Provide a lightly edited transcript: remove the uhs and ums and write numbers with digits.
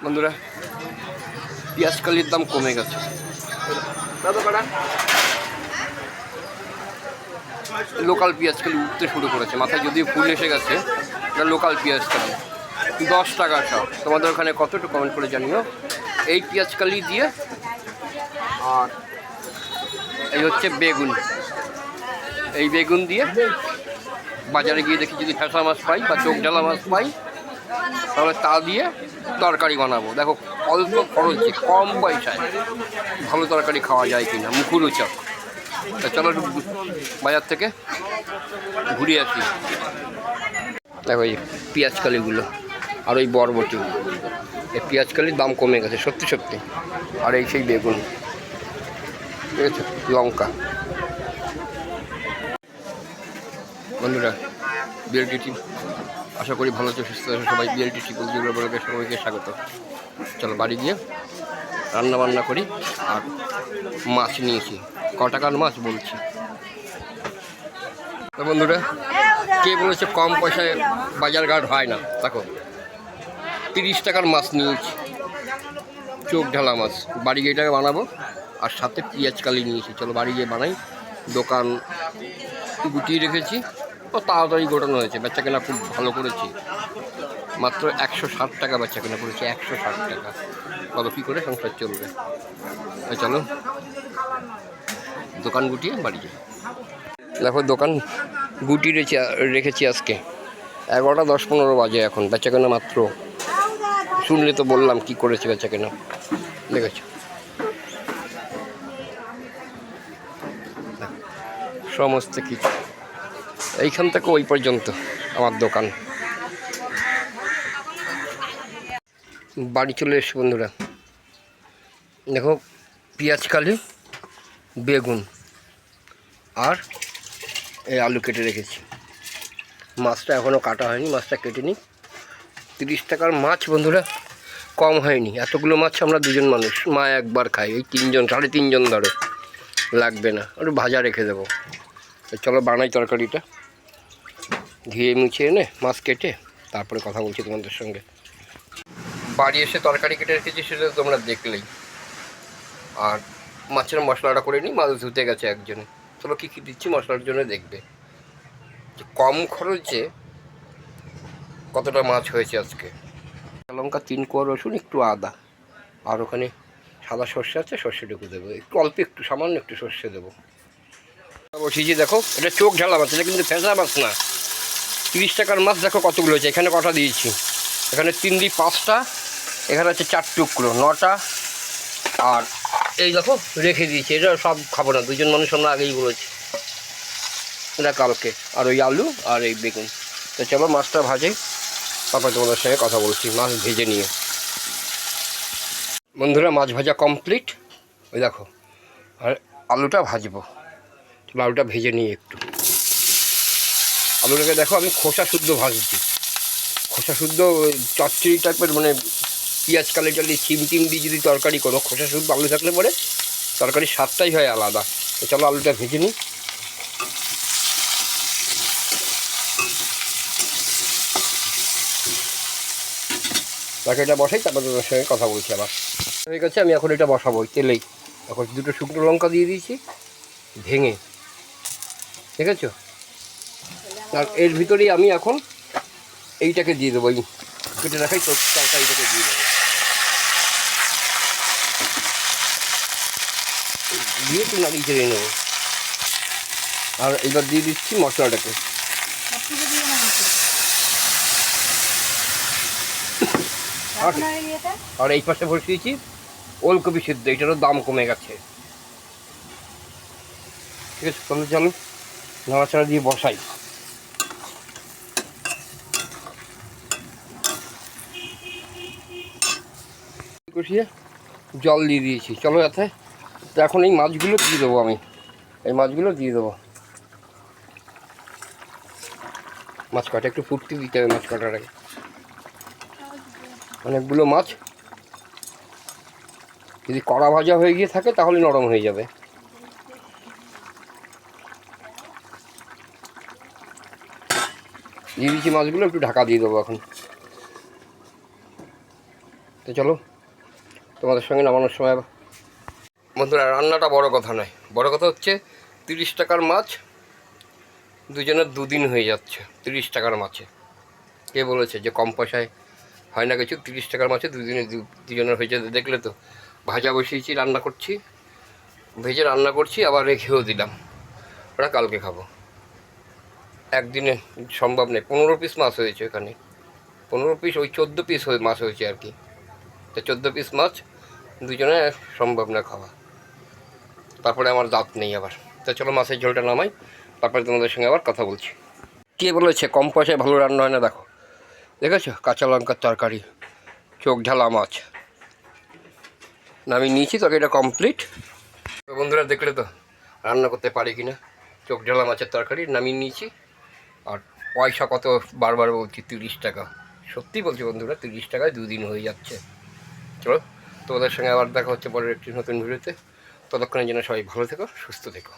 বন্ধুরা, পেঁয়াজ কালির দাম কমে গেছে। লোকাল পেঁয়াজ কালি উঠতে শুরু করেছে, মাথায় যদিও ফুল এসে গেছে। এটা লোকাল পেঁয়াজ কালি 10 টাকা সব। তোমাদের ওখানে কত একটু কমেন্ট করে জানিও। এই পেঁয়াজ কালি দিয়ে আর এই হচ্ছে বেগুন, এই বেগুন দিয়ে বাজারে গিয়ে দেখি যদি ফ্যাসা মাছ পাই বা চোখ ঢালা মাছ পাই, তাহলে তা দিয়ে তরকারি বানাবো। দেখো অল্প খরচে কম পয়সায় ভালো তরকারি খাওয়া যায় কিনা, মুখরোচক। তা চলো বাজার থেকে ঘুরে আসি। দেখো এই পেঁয়াজ কালিগুলো আর ওই বরবটি, এই পেঁয়াজ কালির দাম কমে গেছে সত্যি সত্যি। আর এই সেই বেগুন, ঠিক আছে, লঙ্কা। বন্ধুরা, বিএলটি, আশা করি ভালো আছে, সুস্থ আছে সবাই। বিএলটি বলবে সবাইকে স্বাগত। চলো বাড়ি গিয়ে রান্না বান্না করি। আর মাছ নিয়েছি, ক টাকার মাছ বলছি। তো বন্ধুরা, কে বলেছে কম পয়সায় বাজারঘাট হয় না? দেখো 30 টাকার মাছ নিয়েছি, চোখ ঢালা মাছ। বাড়ি গিয়ে এটাকে বানাবো। আর সাথে পেঁয়াজ কালি নিয়েছি, চলো বাড়ি গিয়ে বানাই। দোকান গুটিয়ে রেখেছি, ও তাড়াতাড়ি গোটানো হয়েছে। বেচা কেনা খুব ভালো করেছি, মাত্র 160 টাকা বেচা কেনা করেছি। 160 টাকা, বলো কী করে সংসার চলবে? চলো দোকান গুটিয়ে বাড়ি যাই। দেখো দোকান গুটিয়ে রেখেছি আজকে 11টা 10-15 বাজে এখন। বেচা কেনা মাত্র, শুনলে তো বললাম কি করেছি বেচা কেনা, দেখেছো? সমস্ত কিছু এইখান থেকে ওই পর্যন্ত আমার দোকান। বাড়ি চলে এসছি বন্ধুরা। দেখো পেঁয়াজ কালি, বেগুন আর এই আলু কেটে রেখেছি। মাছটা এখনও কাটা হয়নি, মাছটা কেটে নিই। 30 টাকার মাছ বন্ধুরা, কম হয়নি। এতগুলো মাছ আমরা দুজন মানুষ, মা একবার খাই, এই 3জন 3.5 জন ধরো, লাগবে না। একটু ভাজা রেখে দেবো। চলো বানাই তরকারিটা। ধুয়ে মুছে এনে মাছ কেটে তারপরে কথা বলছি তোমাদের সঙ্গে। বাড়ি এসে তরকারি কেটে রেখেছি, সেটা তোমরা দেখলেই। আর মাছের মশলাটা করে নিই, মাছ ধুতে গেছে একজনে। চলো কী কী দিচ্ছি মশলার জন্য দেখবে, যে কম খরচে কতটা মাছ হয়েছে আজকে। লঙ্কা, 3 কোয়া রসুন, একটু আদা, আর ওখানে সাদা সর্ষে আছে, সর্ষেটুকু দেবো। একটু অল্প, একটু সামান্য একটু সর্ষে দেবো। বসিয়েছি, দেখো এটা চোখ ঢালা মাছ, এটা কিন্তু ফেঁসা মাছ না। 30 টাকার মাছ দেখো কতগুলো হয়েছে। এখানে কটা দিয়েছি, এখানে 3 দিয়ে 5টা, এখানে আছে 4 টুকরো, 9টা। আর এই দেখো রেখে দিয়েছি, এটা সব খাবো না, দুজন মানুষ আমরা আগেই বলেছি, এটা কালকে। আর ওই আলু আর এই বেগুন। তো চলো মাছটা ভাজাই, তারপর তোমাদের সঙ্গে কথা বলছি মাছ ভেজে নিয়ে। বন্ধুরা, মাছ ভাজা কমপ্লিট। ওই দেখো, আর আলুটা ভাজবো। চলো আলুটা ভেজে নিই একটু। আলুটাকে দেখো আমি খোসা শুদ্ধ ভাজছি, খোসা শুদ্ধ চচ্চড়ি টাইপের, মানে পেঁয়াজ কালি টালি সিম টিম দিয়ে যদি তরকারি করো, খোসা শুদ্ধ আলু থাকলে পরে তরকারির স্বাদটাই হয় আলাদা। তো চলো আলুটা ভেজে নিই। তরকারিটা বসাই, তারপর তোমার সঙ্গে কথা বলছি আবার। হয়ে গেছে, আমি এখন এটা বসাবো তেলেই। এখন 2টো শুকনো লঙ্কা দিয়ে দিয়েছি ভেঙে, ঠিক আছে? আর এর ভিতরেই আমি এখন এইটাকে দিয়ে দেবো, এই কেটে রাখাই তো তরকারিটাকে দিয়ে দেবো। দিয়ে একটু নাড়িয়ে চেড়ে নেবো। আর এবার দিয়ে দিচ্ছি মশলাটাকে। আর এই পাশে বসিয়েছি ওলকপি সিদ্ধ, এটারও দাম কমে গেছে, ঠিক আছে? তাহলে চলো নাড়াচাড়া দিয়ে বসাই। কষিয়ে জল দিয়ে দিয়েছি, চলো যাতে। তো এখন এই মাছগুলো দিয়ে দেবো, আমি এই মাছগুলো দিয়ে দেবো। মাছ কাটা একটু ফুটতে দিতে হবে, মাছ কাটার আগে। অনেকগুলো মাছ, যদি কড়া ভাজা হয়ে গিয়ে থাকে তাহলে নরম হয়ে যাবে। দিয়ে দিচ্ছি মাছগুলো, একটু ঢাকা দিয়ে দেবো এখন। তো চলো তোমাদের সঙ্গে নামানোর সময় বন্ধুরা, রান্নাটা বড় কথা নয়, বড় কথা হচ্ছে 30 টাকার মাছ দুজনের 2 দিন হয়ে যাচ্ছে। 30 টাকার মাছে কে বলেছে যে কম পয়সায় হয় না কিছু? 30 টাকার মাছে 2 দিনে দুজনের হয়ে যেতে দেখলে তো। ভাজা বসিয়েছি, রান্না করছি, ভেজে রান্না করছি, আবার রেখেও দিলাম, ওরা কালকে খাবো। একদিনে সম্ভব নেই। 15 পিস মাছ হয়েছে এখানে, 15 পিস, ওই 14 পিস মাছ হয়েছে আর কি। তো 14 পিস মাছ দুজনে সম্ভব না খাওয়া। তারপরে আমার দাঁত নেই আবার। তো চলো মাছের ঝোলটা নামাই, তারপরে তোমাদের সঙ্গে আবার কথা বলছি। কে বলেছে কম পয়সায় ভালো রান্না হয় না? দেখো, দেখেছো? কাঁচা লঙ্কার তরকারি, চোখ ঢালা মাছ নামিয়ে নিয়েছি, তরকারিটা কমপ্লিট। তো বন্ধুরা দেখলে তো রান্না করতে পারি কি না। চোখ ঢালা মাছের তরকারি নামিয়ে নিয়েছি। আর পয়সা কত বারবার বলছি, 30 টাকা। সত্যি বলছি বন্ধুরা, 30 টাকায় 2 দিন হয়ে যাচ্ছে। চলো তোমাদের সঙ্গে আবার দেখা হচ্ছে পরের একটি নতুন ভিডিওতে। ততক্ষণের জন্য সবাই ভালো থেকো, সুস্থ থেকো।